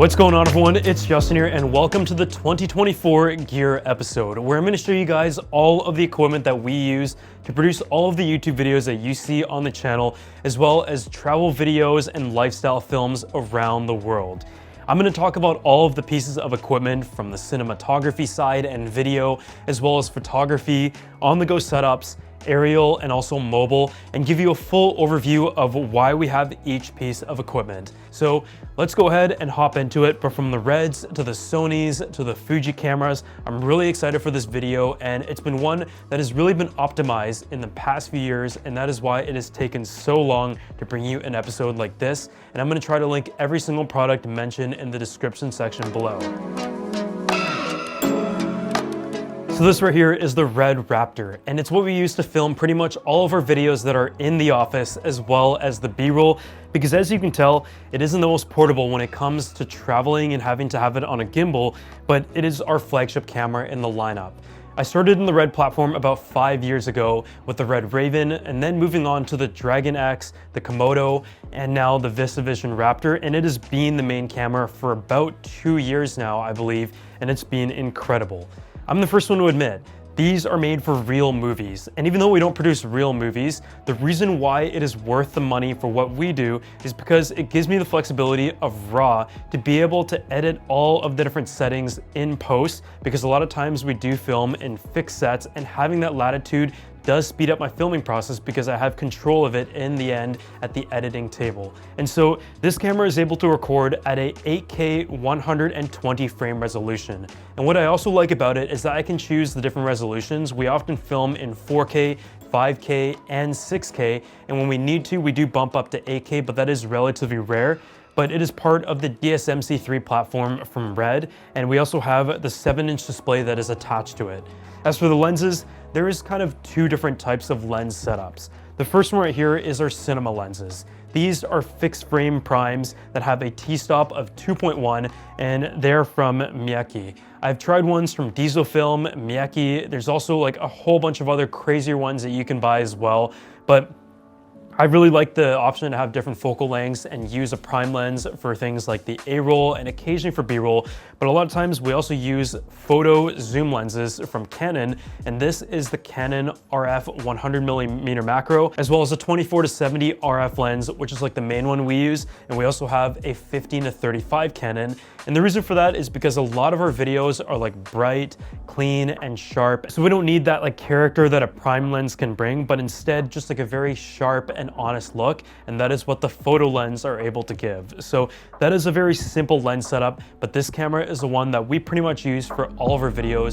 What's going on, everyone? It's Justin here, and welcome to the 2024 gear episode, where I'm going to show you guys all of the equipment that we use to produce all of the YouTube videos that you see on the channel, as well as travel videos and lifestyle films around the world. I'm going to talk about all of the pieces of equipment from the cinematography side and video, as well as photography, on-the-go setups, aerial, and also mobile, and give you a full overview of why we have each piece of equipment. So let's go ahead and hop into it. But from the Reds to the Sonys to the Fuji cameras, I'm really excited for this video, and it's been one that has really been optimized in the past few years, and that is why it has taken so long to bring you an episode like this. And I'm going to try to link every single product mentioned in the description section below. So this right here is the Red Raptor, and it's what we use to film pretty much all of our videos that are in the office, as well as the B-roll, because as you can tell, it isn't the most portable when it comes to traveling and having to have it on a gimbal, but it is our flagship camera in the lineup. I started in the Red platform about 5 years ago with the Red Raven, and then moving on to the Dragon X, the Komodo, and now the VistaVision Raptor, and it has been the main camera for about 2 years now, I believe, and it's been incredible. I'm the first one to admit, these are made for real movies, and even though we don't produce real movies, the reason why it is worth the money for what we do is because it gives me the flexibility of RAW to be able to edit all of the different settings in post, because a lot of times we do film in fixed sets, and having that latitude does speed up my filming process because I have control of it in the end at the editing table. And so this camera is able to record at a 8K 120 frame resolution. And what I also like about it is that I can choose the different resolutions. We often film in 4K, 5K, and 6K, and when we need to, we do bump up to 8K, but that is relatively rare. But it is part of the DSMC3 platform from Red, and we also have the 7-inch display that is attached to it. As for the lenses, there is kind of two different types of lens setups. The first one right here is our cinema lenses. These are fixed frame primes that have a t-stop of 2.1, and they're from Miyake. I've tried ones from Fujifilm, Miyake. There's also like a whole bunch of other crazier ones that you can buy as well, but I really like the option to have different focal lengths and use a prime lens for things like the A-roll and occasionally for B-roll, but a lot of times we also use photo zoom lenses from Canon, and this is the Canon RF 100mm macro, as well as a 24-70 RF lens, which is like the main one we use, and we also have a 15-35 Canon. And the reason for that is because a lot of our videos are like bright, clean, and sharp, so we don't need that like character that a prime lens can bring, but instead just like a very sharp and honest look, and that is what the photo lens are able to give. So that is a very simple lens setup, but this camera is the one that we pretty much use for all of our videos.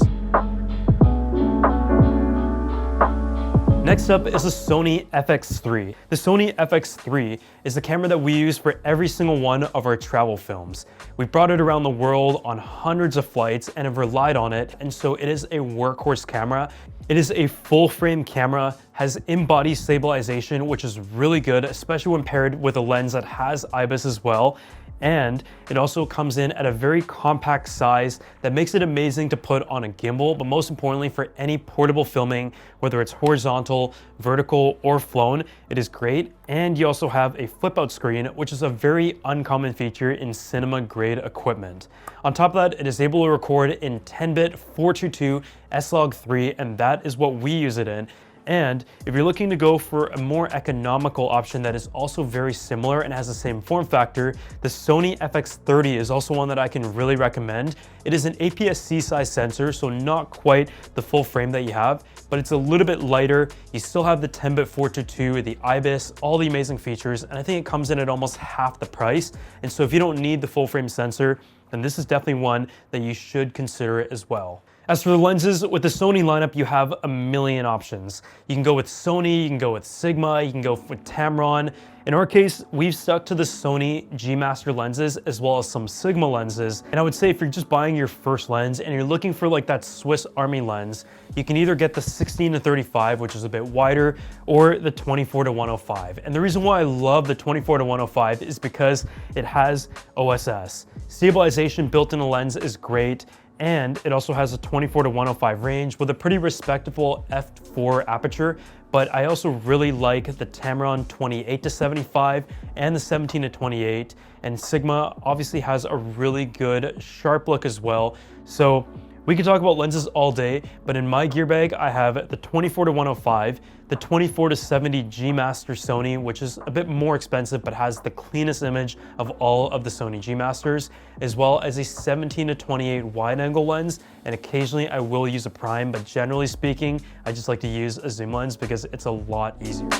Next up is the Sony FX3. The Sony FX3 is the camera that we use for every single one of our travel films. We've brought it around the world on hundreds of flights and have relied on it, and so it is a workhorse camera. It is a full frame camera, has in-body stabilization, which is really good, especially when paired with a lens that has IBIS as well. And it also comes in at a very compact size that makes it amazing to put on a gimbal, but most importantly for any portable filming, whether it's horizontal, vertical, or flown, it is great. And you also have a flip out screen, which is a very uncommon feature in cinema grade equipment. On top of that, it is able to record in 10-bit 422 S-Log3, and that is what we use it in. And if you're looking to go for a more economical option that is also very similar and has the same form factor, the Sony FX3 is also one that I can really recommend. It is an APS-C size sensor, so not quite the full frame that you have, but it's a little bit lighter. You still have the 10-bit 422, the IBIS, all the amazing features, and I think it comes in at almost half the price. And so if you don't need the full frame sensor, then this is definitely one that you should consider as well. As for the lenses, with the Sony lineup, you have a million options. You can go with Sony, you can go with Sigma, you can go with Tamron. In our case, we've stuck to the Sony G Master lenses as well as some Sigma lenses. And I would say if you're just buying your first lens and you're looking for like that Swiss Army lens, you can either get the 16-35, which is a bit wider, or the 24-105. And the reason why I love the 24-105 is because it has OSS. Stabilization built in the lens is great. and it also has a 24 to 105 range with a pretty respectable f4 aperture. But I also really like the Tamron 28 to 75 and the 17 to 28. And Sigma obviously has a really good sharp look as well. So we could talk about lenses all day, but in my gear bag, I have the 24 to 105, the 24 to 70 G Master Sony, which is a bit more expensive, but has the cleanest image of all of the Sony G Masters, as well as a 17 to 28 wide angle lens. And occasionally I will use a prime, but generally speaking, I just like to use a zoom lens because it's a lot easier.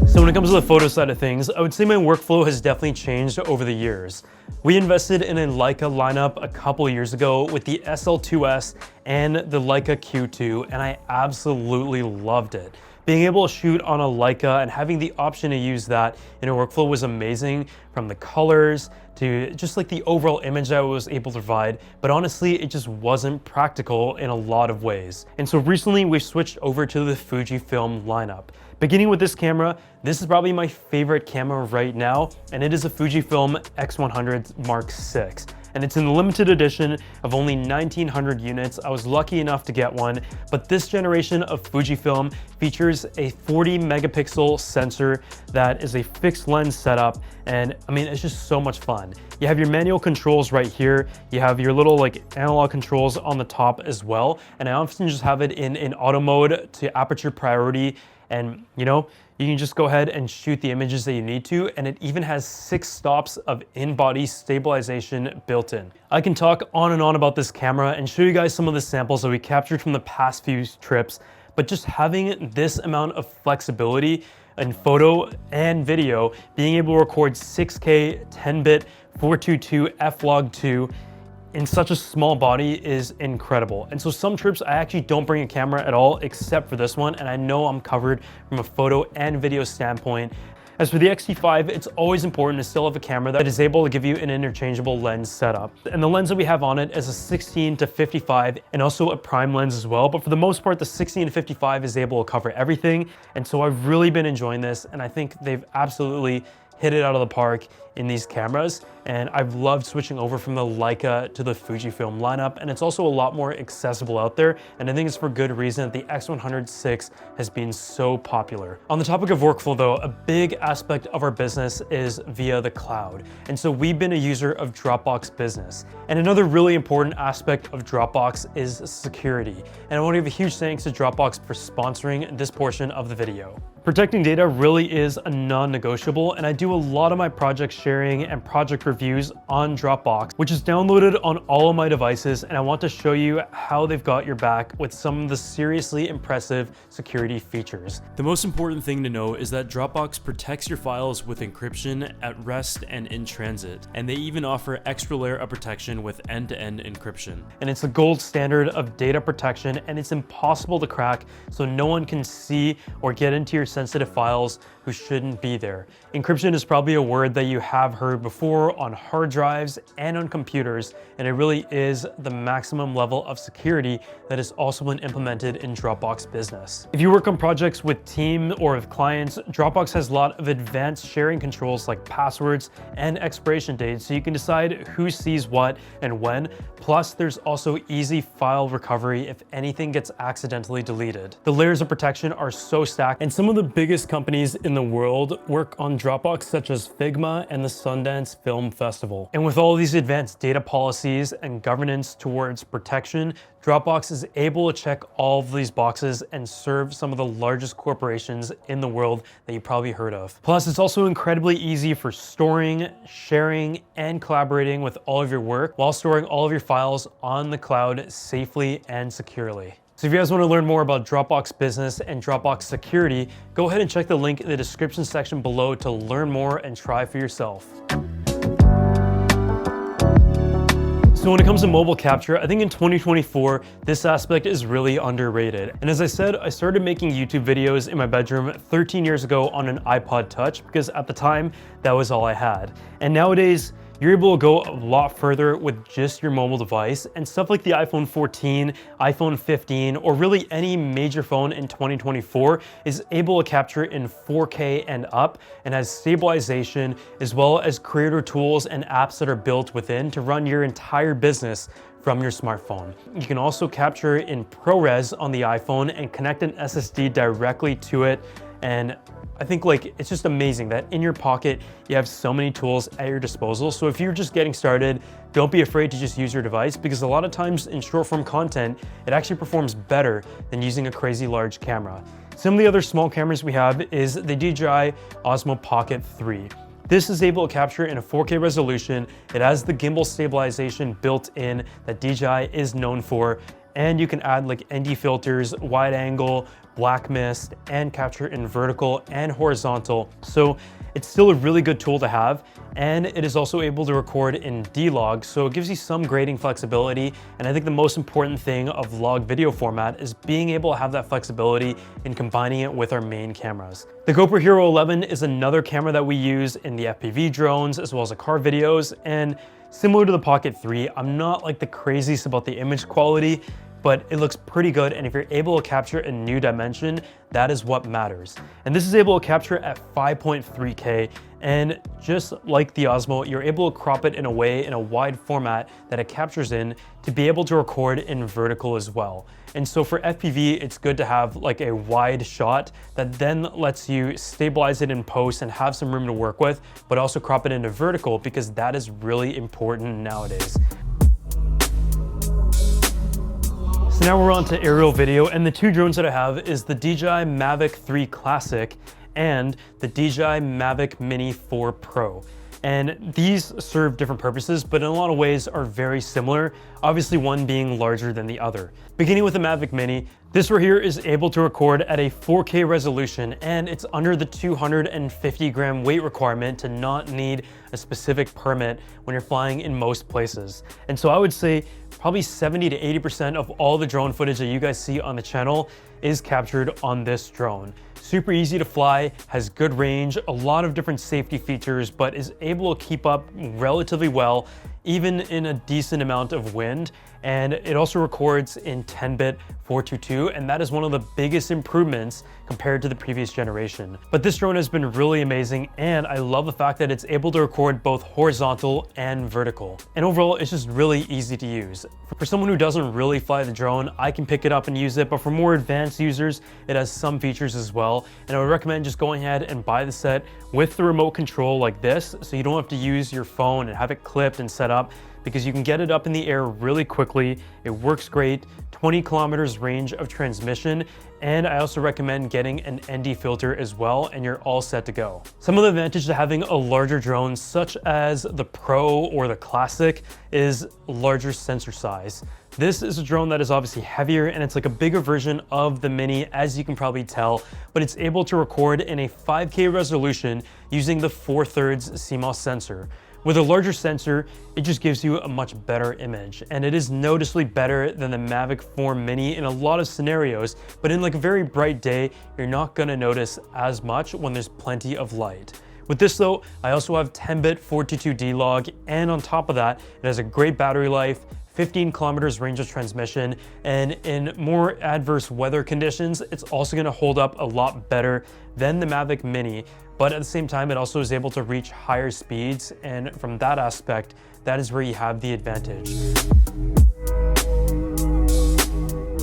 So when it comes to the photo side of things, I would say my workflow has definitely changed over the years. We invested in a Leica lineup a couple years ago with the SL2S and the Leica Q2, and I absolutely loved it. Being able to shoot on a Leica and having the option to use that in a workflow was amazing, from the colors to just like the overall image that I was able to provide. But honestly, it just wasn't practical in a lot of ways. And so recently we've switched over to the Fujifilm lineup. Beginning with this camera, this is probably my favorite camera right now, and it is a Fujifilm X100 Mark VI. And it's in the limited edition of only 1,900 units. I was lucky enough to get one, but this generation of Fujifilm features a 40 megapixel sensor that is a fixed lens setup. And I mean, it's just so much fun. You have your manual controls right here. You have your little like analog controls on the top as well. And I often just have it in auto mode to aperture priority. And you know, you can just go ahead and shoot the images that you need to, and it even has 6 stops of in-body stabilization built in. I can talk on and on about this camera and show you guys some of the samples that we captured from the past few trips, but just having this amount of flexibility in photo and video, being able to record 6K 10-bit 422 f-log2 in such a small body is incredible. And so some trips I actually don't bring a camera at all except for this one, and I know I'm covered from a photo and video standpoint. As for the X-T5, it's always important to still have a camera that is able to give you an interchangeable lens setup. And the lens that we have on it is a 16 to 55 and also a prime lens as well. But for the most part, the 16 to 55 is able to cover everything. And so I've really been enjoying this, and I think they've absolutely hit it out of the park in these cameras. And I've loved switching over from the Leica to the Fujifilm lineup, and it's also a lot more accessible out there, and I think it's for good reason that the X100 VI has been so popular. On the topic of workflow though, a big aspect of our business is via the cloud, and so we've been a user of Dropbox Business. And another really important aspect of Dropbox is security, and I want to give a huge thanks to Dropbox for sponsoring this portion of the video. Protecting data really is a non-negotiable, and I do a lot of my project sharing and project reviews on Dropbox, which is downloaded on all of my devices, and I want to show you how they've got your back with some of the seriously impressive security features. The most important thing to know is that Dropbox protects your files with encryption at rest and in transit, and they even offer extra layer of protection with end-to-end encryption. And it's the gold standard of data protection, and it's impossible to crack, so no one can see or get into your sensitive files who shouldn't be there. Encryption is probably a word that you have heard before on hard drives and on computers, and it really is the maximum level of security that has also been implemented in Dropbox Business. If you work on projects with team or with clients, Dropbox has a lot of advanced sharing controls like passwords and expiration dates, so you can decide who sees what and when. Plus, there's also easy file recovery if anything gets accidentally deleted. The layers of protection are so stacked, and some of the biggest companies in the world work on Dropbox, such as Figma and the Sundance Film Festival. And with all these advanced data policies and governance towards protection, Dropbox is able to check all of these boxes and serve some of the largest corporations in the world that you probably heard of. Plus, it's also incredibly easy for storing, sharing, and collaborating with all of your work while storing all of your files on the cloud safely and securely. So if you guys want to learn more about Dropbox Business and Dropbox Security, go ahead and check the link in the description section below to learn more and try for yourself. So when it comes to mobile capture, I think in 2024, this aspect is really underrated. And as I said, I started making YouTube videos in my bedroom 13 years ago on an iPod Touch because at the time, that was all I had. And nowadays, you're able to go a lot further with just your mobile device, and stuff like the iPhone 14, iPhone 15, or really any major phone in 2024 is able to capture in 4K and up, and has stabilization as well as creator tools and apps that are built within to run your entire business from your smartphone. You can also capture in ProRes on the iPhone and connect an SSD directly to it. And I think it's just amazing that in your pocket, you have so many tools at your disposal. So if you're just getting started, don't be afraid to just use your device, because a lot of times in short form content, it actually performs better than using a crazy large camera. Some of the other small cameras we have is the DJI Osmo Pocket 3. This is able to capture in a 4K resolution. It has the gimbal stabilization built in that DJI is known for, and you can add ND filters, wide angle, black mist, and capture in vertical and horizontal. So it's still a really good tool to have, and it is also able to record in D-Log, so it gives you some grading flexibility. And I think the most important thing of log video format is being able to have that flexibility in combining it with our main cameras. The GoPro Hero 11 is another camera that we use in the FPV drones as well as the car videos, and similar to the Pocket 3, I'm not the craziest about the image quality, but it looks pretty good, and if you're able to capture a new dimension, that is what matters. And this is able to capture at 5.3K, and just like the Osmo, you're able to crop it in a way, in a wide format that it captures in, to be able to record in vertical as well. And so for FPV, it's good to have a wide shot that then lets you stabilize it in post and have some room to work with, but also crop it into vertical, because that is really important nowadays. So now we're on to aerial video, and the two drones that I have is the DJI Mavic 3 Classic and the DJI Mavic Mini 4 Pro. And these serve different purposes, but in a lot of ways are very similar, obviously one being larger than the other. Beginning with the Mavic Mini, this right here is able to record at a 4K resolution, and it's under the 250 gram weight requirement to not need a specific permit when you're flying in most places. And so I would say probably 70 to 80% of all the drone footage that you guys see on the channel is captured on this drone. Super easy to fly, has good range, a lot of different safety features, but is able to keep up relatively well, even in a decent amount of wind. And it also records in 10-bit 422, and that is one of the biggest improvements compared to the previous generation. But this drone has been really amazing, and I love the fact that it's able to record both horizontal and vertical. And overall, it's just really easy to use. For someone who doesn't really fly the drone, I can pick it up and use it, but for more advanced users, it has some features as well. And I would recommend just going ahead and buy the set with the remote control like this, so you don't have to use your phone and have it clipped and set up, because you can get it up in the air really quickly. It works great, 20 kilometers range of transmission, and I also recommend getting an ND filter as well, and you're all set to go. Some of the advantages to having a larger drone, such as the Pro or the Classic, is larger sensor size. This is a drone that is obviously heavier, and it's a bigger version of the Mini, as you can probably tell, but it's able to record in a 5K resolution using the 4/3 CMOS sensor. With a larger sensor, it just gives you a much better image, and it is noticeably better than the Mavic 4 Mini in a lot of scenarios, but in a very bright day, you're not gonna notice as much when there's plenty of light. With this though, I also have 10-bit 422 D-Log, and on top of that, it has a great battery life, 15 kilometers range of transmission, and in more adverse weather conditions, it's also gonna hold up a lot better than the Mavic Mini, but at the same time, it also is able to reach higher speeds, and from that aspect, that is where you have the advantage.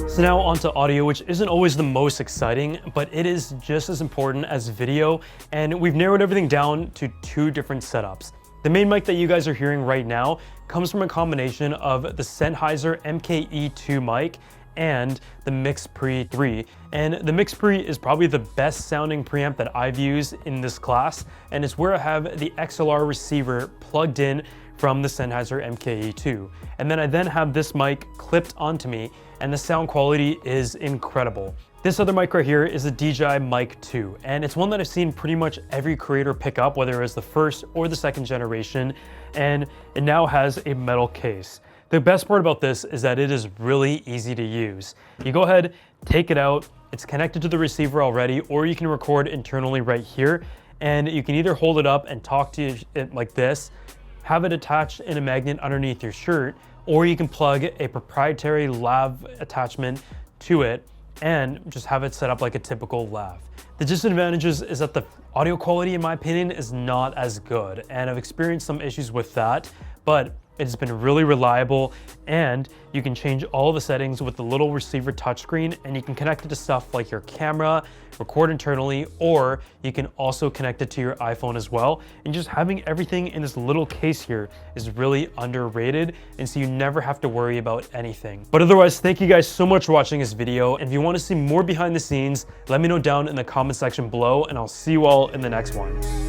So now onto audio, which isn't always the most exciting, but it is just as important as video, and we've narrowed everything down to two different setups. The main mic that you guys are hearing right now comes from a combination of the Sennheiser MKE2 mic and the MixPre 3. And the MixPre is probably the best sounding preamp that I've used in this class, and it's where I have the XLR receiver plugged in from the Sennheiser MKE2. And then I have this mic clipped onto me, and the sound quality is incredible. This other mic right here is a DJI Mic 2, and it's one that I've seen pretty much every creator pick up, whether it was the first or the second generation, and it now has a metal case. The best part about this is that it is really easy to use. You go ahead, take it out, it's connected to the receiver already, or you can record internally right here, and you can either hold it up and talk to it like this, have it attached in a magnet underneath your shirt, or you can plug a proprietary lav attachment to it and just have it set up like a typical lav. The disadvantages is that the audio quality, in my opinion, is not as good, and I've experienced some issues with that, but it's been really reliable, and you can change all the settings with the little receiver touchscreen, and you can connect it to stuff like your camera, record internally, or you can also connect it to your iPhone as well. And just having everything in this little case here is really underrated, and so you never have to worry about anything. But otherwise, thank you guys so much for watching this video, and if you want to see more behind the scenes, let me know down in the comment section below, and I'll see you all in the next one.